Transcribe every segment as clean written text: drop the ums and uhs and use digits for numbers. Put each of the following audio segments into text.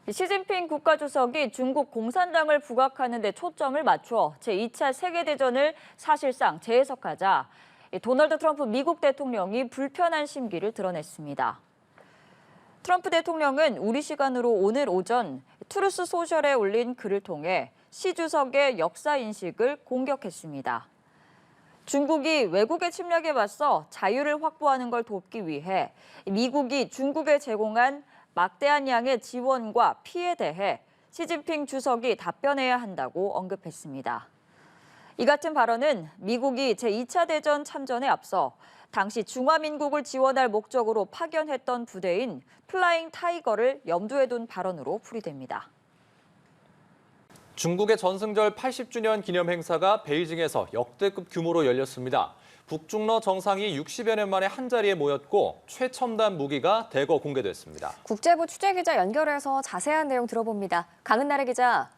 시진핑 국가주석이 중국 공산당을 부각하는 데 초점을 맞춰 제2차 세계대전을 사실상 재해석하자 도널드 트럼프 미국 대통령이 불편한 심기를 드러냈습니다. 트럼프 대통령은 우리 시간으로 오늘 오전 트루스 소셜에 올린 글을 통해 시 주석의 역사 인식을 공격했습니다. 중국이 외국의 침략에 맞서 자유를 확보하는 걸 돕기 위해 미국이 중국에 제공한 막대한 양의 지원과 피해에 대해 시진핑 주석이 답변해야 한다고 언급했습니다. 이 같은 발언은 미국이 제2차 대전 참전에 앞서 당시 중화민국을 지원할 목적으로 파견했던 부대인 플라잉 타이거를 염두에 둔 발언으로 풀이됩니다. 중국의 전승절 80주년 기념 행사가 베이징에서 역대급 규모로 열렸습니다. 북중러 정상이 60여 년 만에 한자리에 모였고 최첨단 무기가 대거 공개됐습니다. 국제부 취재기자 연결해서 자세한 내용 들어봅니다. 강은나래 기자.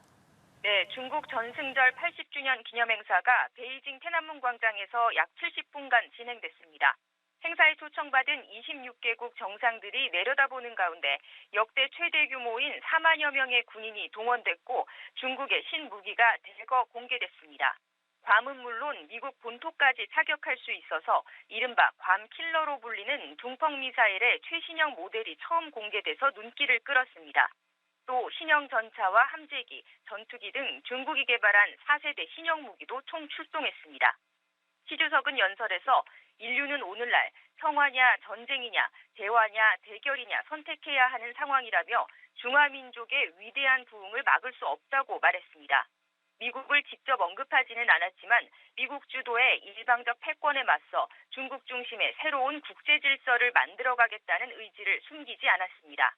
네, 중국 전승절 80주년 기념 행사가 베이징天安문 광장에서 약 70분간 진행됐습니다. 행사에 초청받은 26개국 정상들이 내려다보는 가운데 역대 최대 규모인 4만여 명의 군인이 동원됐고 중국의 신무기가 대거 공개됐습니다. 괌은 물론 미국 본토까지 타격할 수 있어서 이른바 괌 킬러로 불리는 둥펑 미사일의 최신형 모델이 처음 공개돼서 눈길을 끌었습니다. 또 신형 전차와 함재기, 전투기 등 중국이 개발한 4세대 신형 무기도 총 출동했습니다. 시 주석은 연설에서 인류는 오늘날 평화냐 전쟁이냐 대화냐 대결이냐 선택해야 하는 상황이라며 중화민족의 위대한 부흥을 막을 수 없다고 말했습니다. 미국을 직접 언급하지는 않았지만 미국 주도의 일방적 패권에 맞서 중국 중심의 새로운 국제 질서를 만들어가겠다는 의지를 숨기지 않았습니다.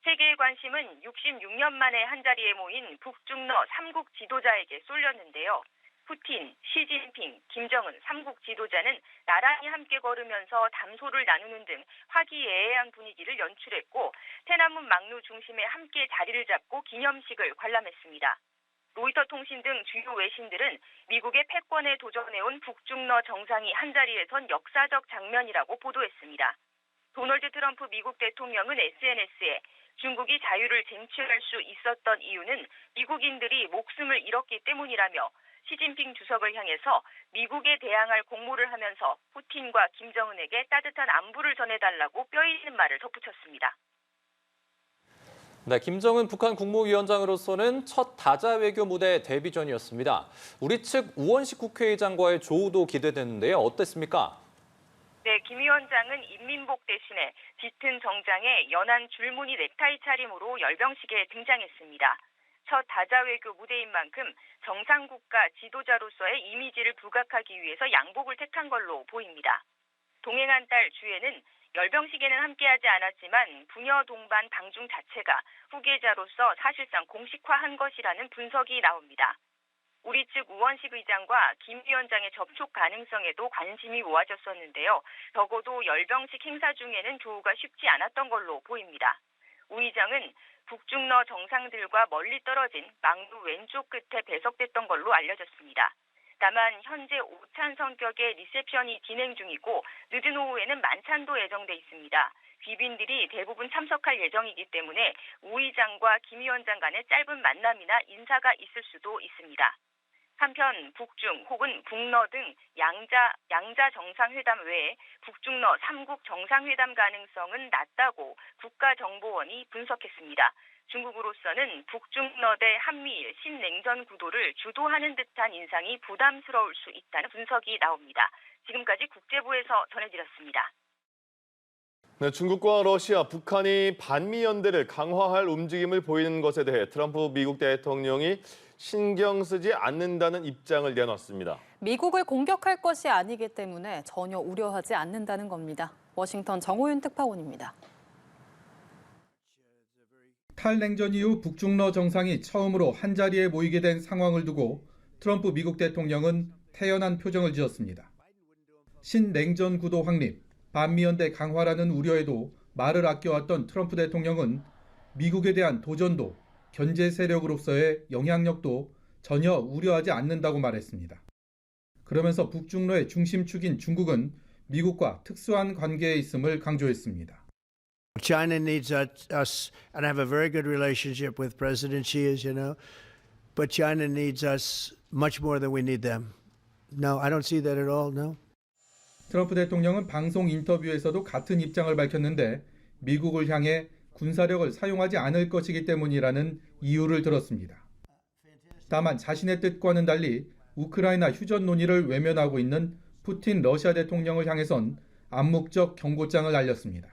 세계의 관심은 66년 만에 한자리에 모인 북중러 3국 지도자에게 쏠렸는데요. 푸틴, 시진핑, 김정은 3국 지도자는 나란히 함께 걸으면서 담소를 나누는 등 화기애애한 분위기를 연출했고天安문 막루 중심에 함께 자리를 잡고 기념식을 관람했습니다. 로이터 통신 등 주요 외신들은 미국의 패권에 도전해온 북중러 정상이 한자리에 선 역사적 장면이라고 보도했습니다. 도널드 트럼프 미국 대통령은 SNS에 중국이 자유를 쟁취할 수 있었던 이유는 미국인들이 목숨을 잃었기 때문이라며 시진핑 주석을 향해서 미국에 대항할 공모를 하면서 푸틴과 김정은에게 따뜻한 안부를 전해달라고 뼈있는 말을 덧붙였습니다. 네, 김정은 북한 국무위원장으로서는 첫 다자 외교 무대 데뷔 전이었습니다. 우리 측 우원식 국회의장과의 조우도 기대되는데요. 어땠습니까? 네, 김 위원장은 인민복 대신에 짙은 정장에 연한 줄무늬 넥타이 차림으로 열병식에 등장했습니다. 첫 다자 외교 무대인 만큼 정상국가 지도자로서의 이미지를 부각하기 위해서 양복을 택한 걸로 보입니다. 동행한 딸 주혜는 열병식에는 함께하지 않았지만 부녀 동반 방중 자체가 후계자로서 사실상 공식화한 것이라는 분석이 나옵니다. 우리 측 우원식 의장과 김 위원장의 접촉 가능성에도 관심이 모아졌었는데요. 적어도 열병식 행사 중에는 조우가 쉽지 않았던 걸로 보입니다. 우 의장은 북중러 정상들과 멀리 떨어진 막루 왼쪽 끝에 배석됐던 걸로 알려졌습니다. 다만 현재 오찬 성격의 리셉션이 진행 중이고 늦은 오후에는 만찬도 예정돼 있습니다. 귀빈들이 대부분 참석할 예정이기 때문에 우 의장과 김 위원장 간의 짧은 만남이나 인사가 있을 수도 있습니다. 한편 북중 혹은 북러 등 양자 정상회담 외에 북중러 3국 정상회담 가능성은 낮다고 국가정보원이 분석했습니다. 중국으로서는 북중러 대 한미일 신냉전 구도를 주도하는 듯한 인상이 부담스러울 수 있다는 분석이 나옵니다. 지금까지 국제부에서 전해드렸습니다. 네, 중국과 러시아, 북한이 반미 연대를 강화할 움직임을 보이는 것에 대해 트럼프 미국 대통령이 신경 쓰지 않는다는 입장을 내놨습니다. 미국을 공격할 것이 아니기 때문에 전혀 우려하지 않는다는 겁니다. 워싱턴 정호윤 특파원입니다. 탈냉전 이후 북중러 정상이 처음으로 한자리에 모이게 된 상황을 두고 트럼프 미국 대통령은 태연한 표정을 지었습니다. 신냉전 구도 확립, 반미연대 강화라는 우려에도 말을 아껴왔던 트럼프 대통령은 미국에 대한 도전도 견제 세력으로서의 영향력도 전혀 우려하지 않는다고 말했습니다. 그러면서 북중러의 중심축인 중국은 미국과 특수한 관계에 있음을 강조했습니다. China needs us, and I have a very good relationship with President Xi, as you know, but China needs us much more than we need them. No, I don't see that at all, no. 트럼프 대통령은 방송 인터뷰에서도 같은 입장을 밝혔는데 미국을 향해 군사력을 사용하지 않을 것이기 때문이라는 이유를 들었습니다. 다만 자신의 뜻과는 달리 우크라이나 휴전 논의를 외면하고 있는 푸틴 러시아 대통령을 향해선 암묵적 경고장을 날렸습니다.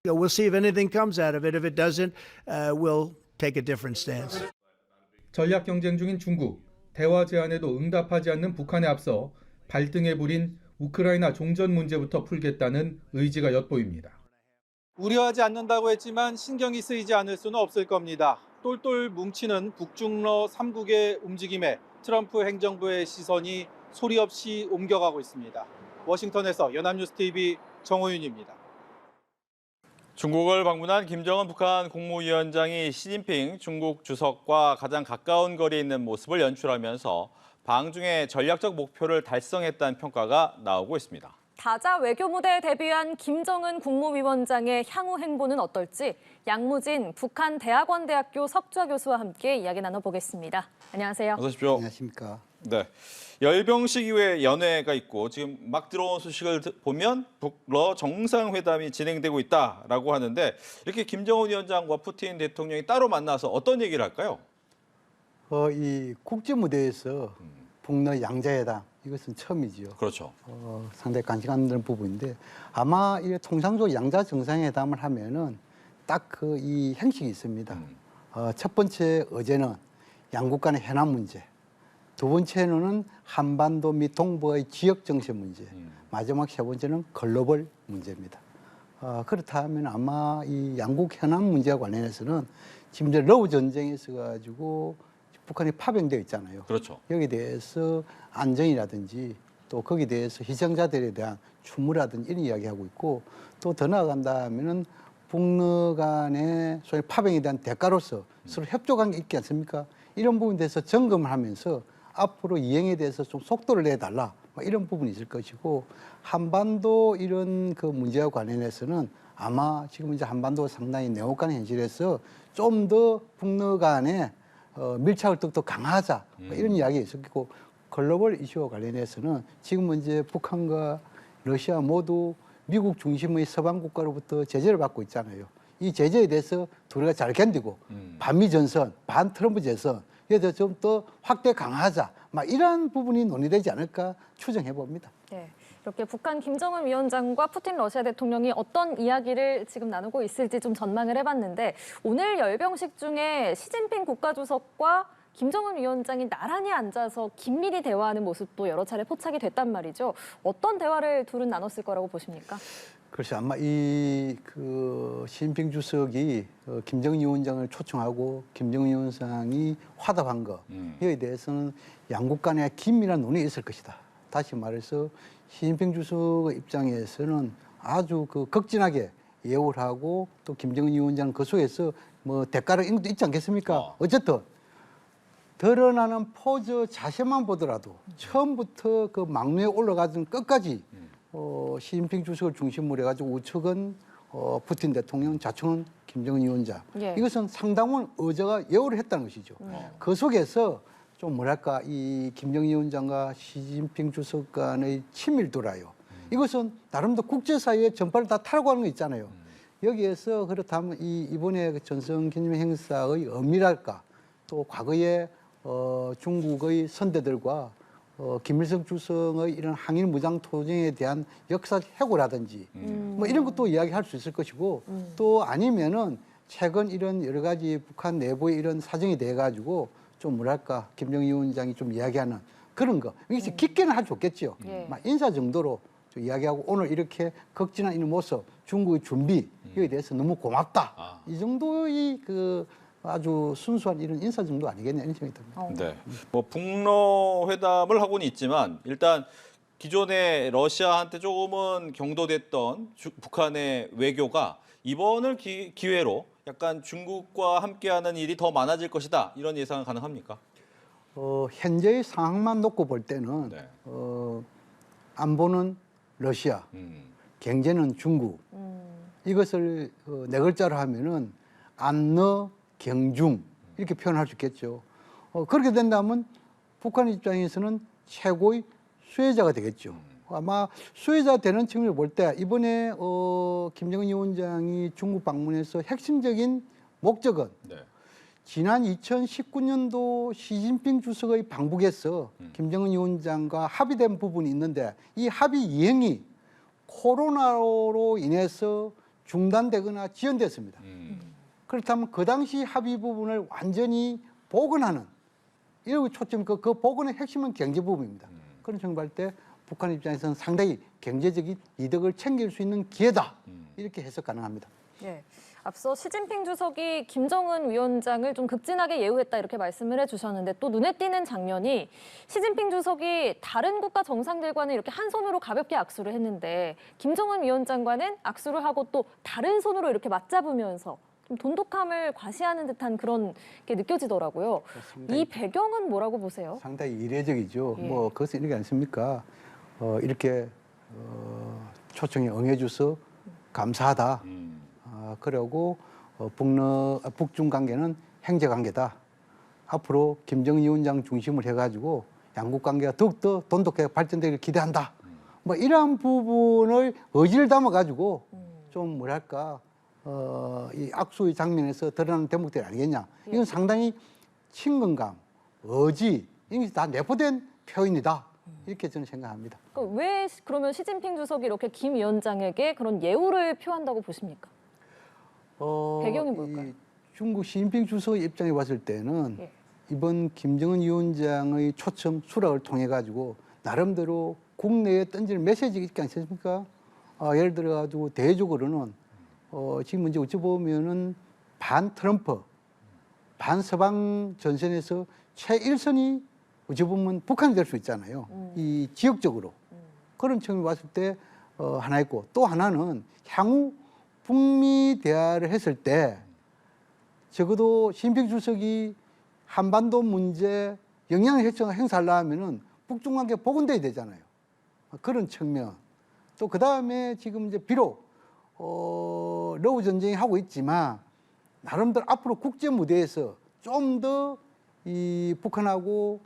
We'll see if anything comes out of it. If it doesn't, we'll take a different stance. 전략 경쟁 중인 중국, 대화 제안에도 응답하지 않는 북한에 앞서 발등에 불인 우크라이나 종전 문제부터 풀겠다는 의지가 엿보입니다. 우려하지 않는다고 했지만 신경이 쓰이지 않을 수는 없을 겁니다. 똘똘 뭉치는 북중러 3국의 움직임에 트럼프 행정부의 시선이 소리 없이 옮겨가고 있습니다. 워싱턴에서 연합뉴스TV 정호윤입니다. 중국을 방문한 김정은 북한 국무위원장이 시진핑 중국 주석과 가장 가까운 거리에 있는 모습을 연출하면서 방중의 전략적 목표를 달성했다는 평가가 나오고 있습니다. 다자 외교 무대에 데뷔한 김정은 국무위원장의 향후 행보는 어떨지 양무진 북한 대학원대학교 석좌 교수와 함께 이야기 나눠보겠습니다. 안녕하세요. 어서 오십시오. 안녕하십니까. 네, 열병식 이후에 연회가 있고 지금 막 들어온 소식을 보면 북러 정상회담이 진행되고 있다라고 하는데 이렇게 김정은 위원장과 푸틴 대통령이 따로 만나서 어떤 얘기를 할까요? 이 국제 무대에서 북러 양자회담 이것은 처음이지요. 그렇죠. 상당히 관심가는 부분인데 아마 이 통상적으로 양자 정상회담을 하면은 딱 그 이 형식이 있습니다. 첫 번째 어제는 양국 간의 현안 문제. 두 번째는 한반도 및 동북아의 지역 정세 문제, 마지막 세 번째는 글로벌 문제입니다. 그렇다면 아마 이 양국 현안 문제와 관련해서는 지금 이제 러브 전쟁이 있어가지고 북한이 파병되어 있잖아요. 그렇죠. 여기에 대해서 안정이라든지 또 거기에 대해서 희생자들에 대한 추모라든지 이런 이야기하고 있고 또 더 나아간다면은 북러 간의 소위 파병에 대한 대가로서 서로 협조관계 있지 않습니까? 이런 부분에 대해서 점검을 하면서 앞으로 이행에 대해서 좀 속도를 내달라 이런 부분이 있을 것이고 한반도 이런 그 문제와 관련해서는 아마 지금 이제 한반도가 상당히 내혹한 현실에서 좀 더 북러 간의 밀착을 더욱더 강화하자 이런 이야기가 있었고 글로벌 이슈와 관련해서는 지금 이제 북한과 러시아 모두 미국 중심의 서방 국가로부터 제재를 받고 있잖아요. 이 제재에 대해서 둘이가 잘 견디고 반미 전선, 반 트럼프 전선 이에 대해서 좀 더 확대 강화하자 막 이러한 부분이 논의되지 않을까 추정해 봅니다. 네, 이렇게 북한 김정은 위원장과 푸틴 러시아 대통령이 어떤 이야기를 지금 나누고 있을지 좀 전망을 해봤는데 오늘 열병식 중에 시진핑 국가주석과 김정은 위원장이 나란히 앉아서 긴밀히 대화하는 모습도 여러 차례 포착이 됐단 말이죠. 어떤 대화를 둘은 나눴을 거라고 보십니까? 글쎄 아마 이 그 시진핑 주석이 김정은 위원장을 초청하고 김정은 위원장이 화답한 거 이에 대해서는 양국 간의 긴밀한 논의가 있을 것이다. 다시 말해서 시진핑 주석의 입장에서는 아주 그 극진하게 예우를 하고 또 김정은 위원장은 그 속에서 뭐 대가를 인것도 있지 않겠습니까? 어쨌든 드러나는 포즈 자세만 보더라도 처음부터 그 막내에 올라가던 끝까지 시진핑 주석을 중심으로 해가지고 우측은 푸틴 대통령, 좌측은 김정은 위원장. 예. 이것은 상당한 의제가 예우를 했다는 것이죠. 그 속에서 좀 뭐랄까 이 김정은 위원장과 시진핑 주석 간의 친밀도라요. 이것은 나름대로 국제사회의 전파를 다 타라고 하는 거 있잖아요. 여기에서 그렇다면 이번에 전성기념 행사의 의미랄까 또 과거에 중국의 선대들과 김일성 주석의 이런 항일 무장 투쟁에 대한 역사 해고라든지 뭐 이런 것도 이야기할 수 있을 것이고 또 아니면은 최근 이런 여러 가지 북한 내부의 이런 사정이 돼 가지고 좀 뭐랄까 김정은 위원장이 좀 이야기하는 그런 거 이게 깊게는 할 수 없겠죠. 막 인사 정도로 좀 이야기하고 오늘 이렇게 극진한 이런 모습 중국의 준비 여기에 대해서 너무 고맙다. 이 정도의 그 아주 순수한 이런 인사 정도 아니겠냐 이런 생각이 듭니다. 네, 뭐 북러 회담을 하고는 있지만 일단 기존에 러시아한테 조금은 경도됐던 북한의 외교가 이번을 기회로 약간 중국과 함께하는 일이 더 많아질 것이다 이런 예상은 가능합니까? 현재의 상황만 놓고 볼 때는 네. 안보는 러시아, 경제는 중국, 이것을 네 글자로 하면은 안너 경중 이렇게 표현할 수 있겠죠. 그렇게 된다면 북한 입장에서는 최고의 수혜자가 되겠죠. 아마 수혜자 되는 측면을 볼 때 이번에 김정은 위원장이 중국 방문해서 핵심적인 목적은 네. 지난 2019년도 시진핑 주석의 방북에서 김정은 위원장과 합의된 부분이 있는데 이 합의 이행이 코로나로 인해서 중단되거나 지연됐습니다. 그렇다면 그 당시 합의 부분을 완전히 복원하는 이런 초점, 그 복원의 핵심은 경제 부분입니다. 그런 측면을 볼 때 북한 입장에서는 상당히 경제적인 이득을 챙길 수 있는 기회다. 이렇게 해석 가능합니다. 네. 앞서 시진핑 주석이 김정은 위원장을 좀 극진하게 예우했다 이렇게 말씀을 해주셨는데 또 눈에 띄는 장면이 시진핑 주석이 다른 국가 정상들과는 이렇게 한 손으로 가볍게 악수를 했는데 김정은 위원장과는 악수를 하고 또 다른 손으로 이렇게 맞잡으면서 좀 돈독함을 과시하는 듯한 그런 게 느껴지더라고요. 이 배경은 뭐라고 보세요? 상당히 이례적이죠. 예. 뭐 그것은 이렇게 않습니까? 이렇게 초청에 응해줘서 감사하다. 그리고 북중 관계는 형제 관계다. 앞으로 김정은 위원장 중심을 해가지고 양국 관계가 더욱더 돈독하게 발전되기를 기대한다. 뭐 이러한 부분을 의지를 담아가지고 좀 뭐랄까 이 악수의 장면에서 드러나는 대목들이 아니겠냐. 이건 상당히 친근감, 의지 이게 다 내포된 표현이다. 이렇게 저는 생각합니다. 그러니까 왜 그러면 시진핑 주석이 이렇게 김 위원장에게 그런 예우를 표한다고 보십니까? 배경이 뭘까요? 이 중국 시진핑 주석의 입장에 봤을 때는 예. 이번 김정은 위원장의 초청 수락을 통해 가지고 나름대로 국내에 던지는 메시지가 있지 않습니까? 예를 들어 가지고 대외적으로는 지금 이제 어찌 보면은 반 트럼프, 반 서방 전선에서 최일선이 어찌 보면 북한이 될 수 있잖아요. 이 지역적으로 그런 측면을 봤을 때 하나 있고 또 하나는 향후 북미 대화를 했을 때 적어도 시진핑 주석이 한반도 문제 영향을 행사하려면은 북중 관계 복원돼야 되잖아요. 그런 측면. 또 그 다음에 지금 이제 비록 러우 전쟁이 하고 있지만 나름대로 앞으로 국제 무대에서 좀 더 이 북한하고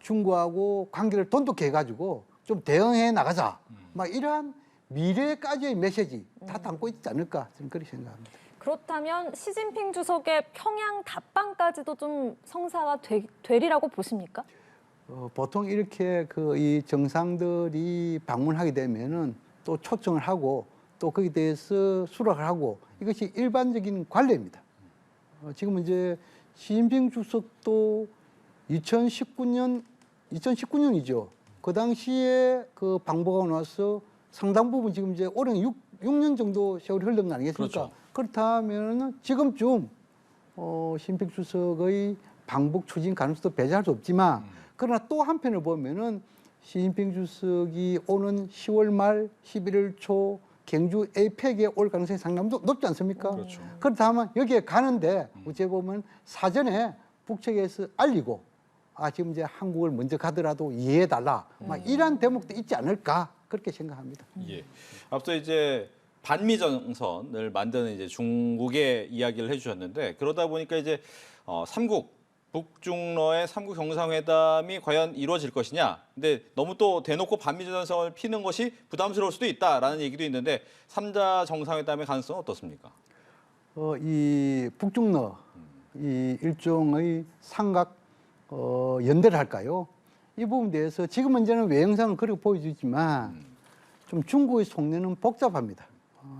중국하고 관계를 돈독해 가지고 좀 대응해 나가자. 막 이러한 미래까지의 메시지 다 담고 있지 않을까 저는 그렇게 생각합니다. 그렇다면 시진핑 주석의 평양 답방까지도 좀 성사가 되리라고 보십니까? 보통 이렇게 이 정상들이 방문하게 되면은 또 초청을 하고 또 거기에 대해서 수락을 하고 이것이 일반적인 관례입니다. 지금 이제 시진핑 주석도 2019년이죠. 그 당시에 그 방북하고 나서 상당 부분 지금 이제 올해는 6년 정도 세월이 흘른 거 아니겠습니까? 그렇죠. 그렇다면 지금쯤 시진핑 주석의 방북 추진 가능성도 배제할 수 없지만 그러나 또 한편을 보면은 시진핑 주석이 오는 10월 말 11월 초 경주 에이펙에 올 가능성이 상당히 높지 않습니까? 그렇죠. 그렇다면 여기에 가는데 어찌 보면 사전에 북측에서 알리고 지금 이제 한국을 먼저 가더라도 이해해달라. 막 이러한 대목도 있지 않을까 그렇게 생각합니다. 예. 앞서 이제 반미 정선을 만드는 이제 중국의 이야기를 해주셨는데 그러다 보니까 이제 북중러의 3국 정상회담이 과연 이루어질 것이냐. 근데 너무 또 대놓고 반미 정선을 피는 것이 부담스러울 수도 있다라는 얘기도 있는데 3자 정상회담의 가능성은 어떻습니까? 이 북중러 이 일종의 삼각 연대를 할까요? 이 부분에 대해서 지금 현재는 외형상을 그렇게 보여주지만 좀 중국의 속내는 복잡합니다.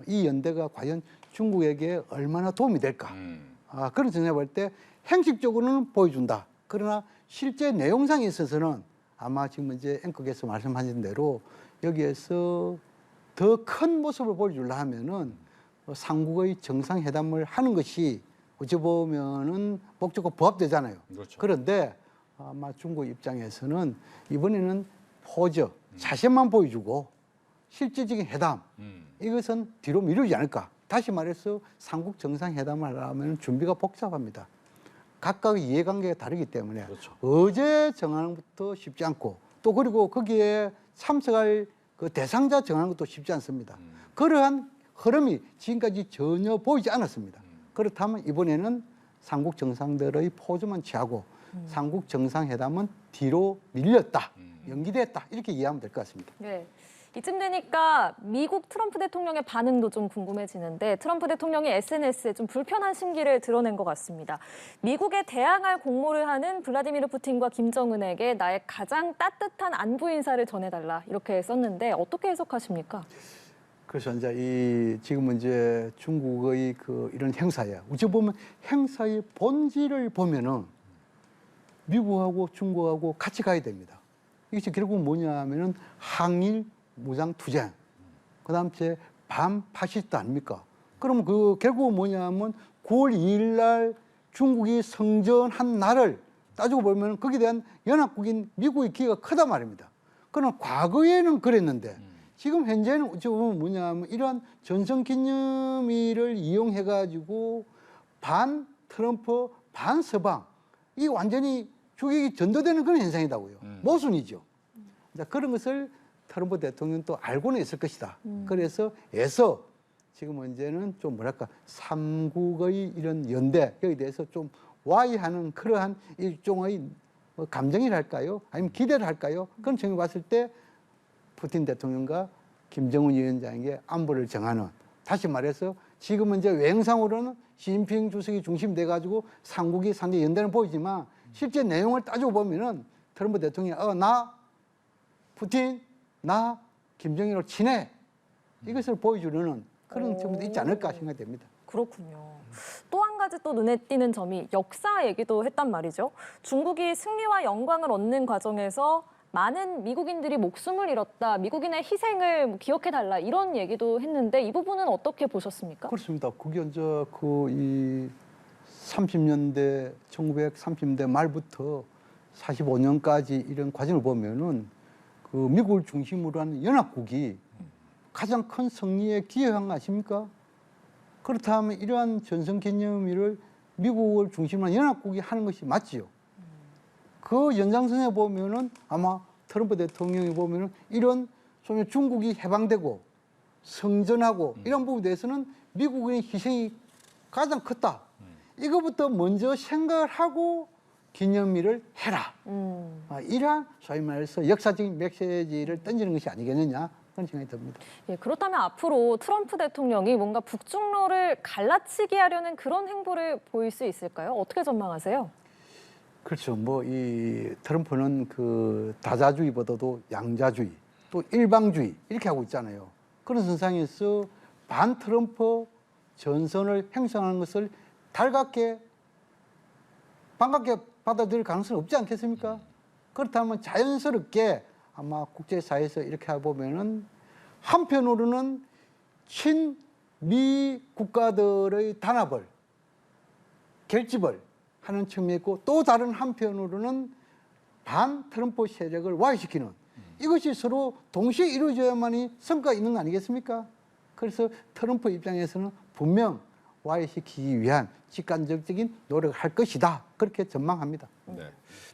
이 연대가 과연 중국에게 얼마나 도움이 될까? 그런 점에서 볼 때 형식적으로는 보여준다. 그러나 실제 내용상에 있어서는 아마 지금 이제 앵커께서 말씀하신 대로 여기에서 더 큰 모습을 보여주려 하면은 삼국의 정상회담을 하는 것이 어찌 보면은 목적과 부합되잖아요. 그렇죠. 그런데 아마 중국 입장에서는 이번에는 포즈, 자세만 보여주고 실질적인 회담 이것은 뒤로 미루지 않을까. 다시 말해서 삼국 정상회담을 하려면 준비가 복잡합니다. 각각의 이해관계가 다르기 때문에 그렇죠. 어제 정하는 것도 쉽지 않고 또 그리고 거기에 참석할 그 대상자 정하는 것도 쉽지 않습니다. 그러한 흐름이 지금까지 전혀 보이지 않았습니다. 그렇다면 이번에는 삼국 정상들의 포즈만 취하고 삼국 정상회담은 뒤로 밀렸다, 연기됐다 이렇게 이해하면 될 것 같습니다. 네. 이쯤 되니까 미국 트럼프 대통령의 반응도 좀 궁금해지는데 트럼프 대통령이 SNS에 좀 불편한 심기를 드러낸 것 같습니다. 미국에 대항할 공모를 하는 블라디미르 푸틴과 김정은에게 나의 가장 따뜻한 안부 인사를 전해달라 이렇게 썼는데 어떻게 해석하십니까? 그래서 이제 지금은 이제 중국의 이런 행사야. 어찌 보면 행사의 본질을 보면은 미국하고 중국하고 같이 가야 됩니다. 이것이 결국 뭐냐면은 항일 무장 투쟁, 그다음 제 반파시스트 아닙니까? 그럼 결국은 뭐냐면 9월 2일 날 중국이 성전한 날을 따지고 보면 거기에 대한 연합국인 미국의 기여가 크단 말입니다. 그러나 과거에는 그랬는데 지금 현재는 어찌 보면 뭐냐면 이러한 전성기념일을 이용해 가지고 반 트럼프 반 서방 이 완전히 주객이 전도되는 그런 현상이다고요. 모순이죠. 그런 것을 트럼프 대통령은 또 알고는 있을 것이다. 그래서 지금 문제는 좀 뭐랄까 삼국의 이런 연대 여기에 대해서 좀 와이하는 그러한 일종의 감정이랄까요? 아니면 기대를 할까요? 그런 점에 봤을 때 푸틴 대통령과 김정은 위원장에게 안보를 정하는, 다시 말해서 지금은 이제 외형상으로는 시진핑 주석이 중심돼 가지고 삼국이 상당히 연대는 보이지만 실제 내용을 따지고 보면은 트럼프 대통령이 나 푸틴 나 김정일하고 친해 이것을 보여주려는 그런 점도 있지 않을까 생각됩니다. 그렇군요. 또 한 가지 또 눈에 띄는 점이 역사 얘기도 했단 말이죠. 중국이 승리와 영광을 얻는 과정에서 많은 미국인들이 목숨을 잃었다, 미국인의 희생을 기억해달라 이런 얘기도 했는데 이 부분은 어떻게 보셨습니까? 그렇습니다. 그게 이제 이 30년대 1930년대 말부터 45년까지 이런 과정을 보면은 미국을 중심으로 하는 연합국이 가장 큰 승리에 기여한 거 아십니까? 그렇다면 이러한 전성기념일을 미국을 중심으로 한 연합국이 하는 것이 맞지요. 그 연장선에 보면은 아마 트럼프 대통령이 보면은 이런 소위 중국이 해방되고 성전하고 이런 부분에 대해서는 미국의 희생이 가장 컸다. 이거부터 먼저 생각을 하고 기념일을 해라. 이러한 소위 말해서 역사적인 메시지를 던지는 것이 아니겠느냐 그런 생각이 듭니다. 예, 그렇다면 앞으로 트럼프 대통령이 뭔가 북중로를 갈라치게 하려는 그런 행보를 보일 수 있을까요? 어떻게 전망하세요? 그렇죠. 이 트럼프는 다자주의보다도 양자주의, 또 일방주의 이렇게 하고 있잖아요. 그런 선상에서 반 트럼프 전선을 형성하는 것을 반갑게 받아들일 가능성이 없지 않겠습니까? 그렇다면 자연스럽게 아마 국제사회에서 이렇게 해보면은 한편으로는 친미 국가들의 단합을, 결집을 하는 측면이 있고 또 다른 한편으로는 반 트럼프 세력을 와해시키는 이것이 서로 동시에 이루어져야만이 성과가 있는 거 아니겠습니까? 그래서 트럼프 입장에서는 분명 와해시키기 위한 직간접적인 노력을 할 것이다. 그렇게 전망합니다. 네.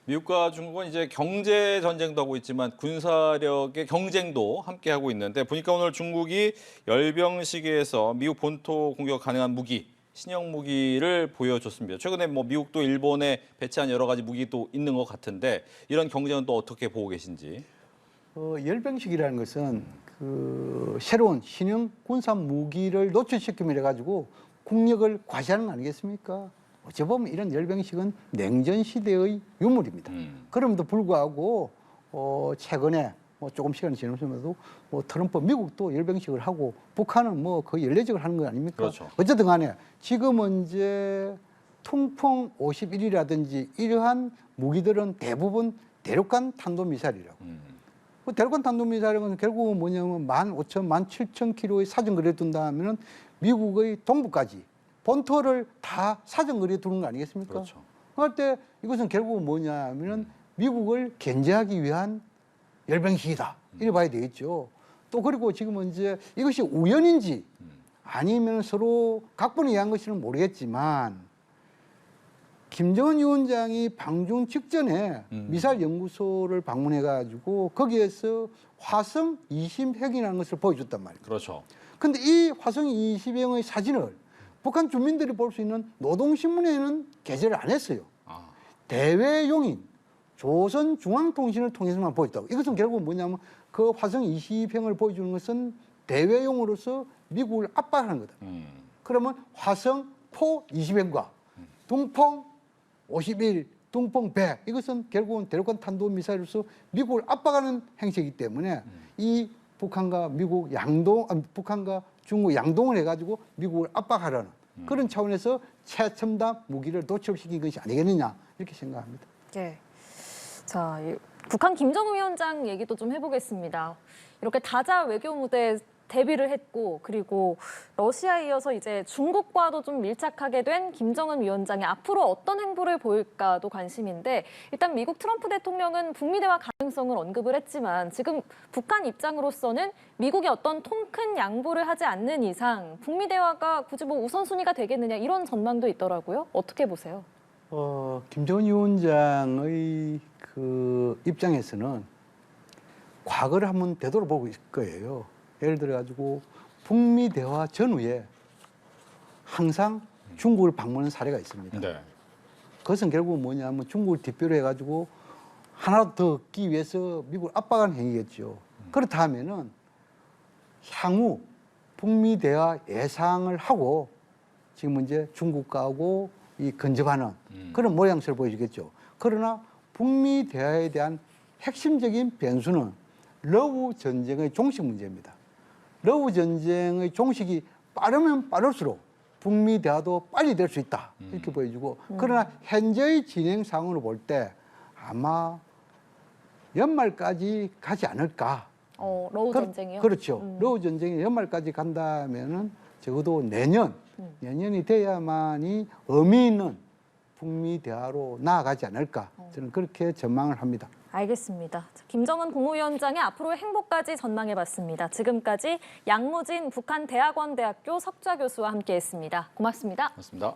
미국과 중국은 이제 경제 전쟁도 하고 있지만 군사력의 경쟁도 함께 하고 있는데 보니까 오늘 중국이 열병식에서 미국 본토 공격 가능한 무기, 신형 무기를 보여줬습니다. 최근에 미국도 일본에 배치한 여러 가지 무기도 있는 것 같은데 이런 경쟁은 또 어떻게 보고 계신지? 열병식이라는 것은 새로운 신형 군사 무기를 노출시키면 해가지고 국력을 과시하는 거 아니겠습니까? 어찌 보면 이런 열병식은 냉전 시대의 유물입니다. 그럼에도 불구하고 최근에 조금 시간이 지나면서도 트럼프 미국도 열병식을 하고 북한은 거의 연례적으로 하는 거 아닙니까? 그렇죠. 어쨌든 간에 지금은 이제 통풍 51이라든지 이러한 무기들은 대부분 대륙간 탄도미사일이라고. 대륙간 탄도미사일은 결국은 뭐냐면 15,000, 17,000km의 사정거리에 둔다 하면은 미국의 동부까지 본토를 다 사정거리에 두는 거 아니겠습니까? 그렇죠. 그럴 때 이것은 결국은 뭐냐 하면은 미국을 견제하기 위한 열병식이다. 이래 봐야 되겠죠. 또 그리고 지금은 이제 이것이 우연인지 아니면 서로 각본에 의한 것인지는 모르겠지만 김정은 위원장이 방중 직전에 미사일 연구소를 방문해 가지고 거기에서 화성 20핵이라는 것을 보여줬단 말이에요. 그렇죠. 근데 이 화성 20형의 사진을 북한 주민들이 볼 수 있는 노동신문에는 게재를 안 했어요. 대외용인 조선중앙통신을 통해서만 보였다고. 이것은 결국 뭐냐면 그 화성 20형을 보여주는 것은 대외용으로서 미국을 압박하는 거다. 그러면 화성포 20형과 둥펑 51, 둥펑 100 이것은 결국은 대륙간 탄도미사일로서 미국을 압박하는 행세이기 때문에 이 북한과 중국 양동을 해가지고 미국을 압박하려는 그런 차원에서 최첨단 무기를 도출시킨 것이 아니겠느냐 이렇게 생각합니다. 예. 자, 북한 김정은 위원장 얘기도 좀 해보겠습니다. 이렇게 다자 외교 무대에 데뷔를 했고 그리고 러시아에 이어서 이제 중국과도 좀 밀착하게 된 김정은 위원장이 앞으로 어떤 행보를 보일까도 관심인데 일단 미국 트럼프 대통령은 북미 대화 가능성을 언급을 했지만 지금 북한 입장으로서는 미국이 어떤 통 큰 양보를 하지 않는 이상 북미 대화가 굳이 뭐 우선순위가 되겠느냐 이런 전망도 있더라고요. 어떻게 보세요? 김정은 위원장의 그 입장에서는 과거를 한번 되돌아보고 있을 거예요. 예를 들어 가지고 북미 대화 전후에 항상 중국을 방문한 사례가 있습니다. 네. 그것은 결국 뭐냐면 중국을 뒷배로 해가지고 하나 더 얻기 위해서 미국을 압박하는 행위겠죠. 그렇다면은 향후 북미 대화 예상을 하고 지금 이제 중국하고 이 근접하는 그런 모양새를 보여주겠죠. 그러나 북미 대화에 대한 핵심적인 변수는 러우 전쟁의 종식 문제입니다. 러우 전쟁의 종식이 빠르면 빠를수록 북미 대화도 빨리 될 수 있다 이렇게 보여주고 그러나 현재의 진행 상황으로 볼 때 아마 연말까지 가지 않을까. 러우 전쟁이요? 그렇죠. 러우 전쟁이 연말까지 간다면은 적어도 내년이 돼야만이 의미 있는 북미 대화로 나아가지 않을까 저는 그렇게 전망을 합니다. 알겠습니다. 김정은 국무위원장의 앞으로의 행보까지 전망해봤습니다. 지금까지 양무진 북한대학원대학교 석좌 교수와 함께했습니다. 고맙습니다. 맞습니다.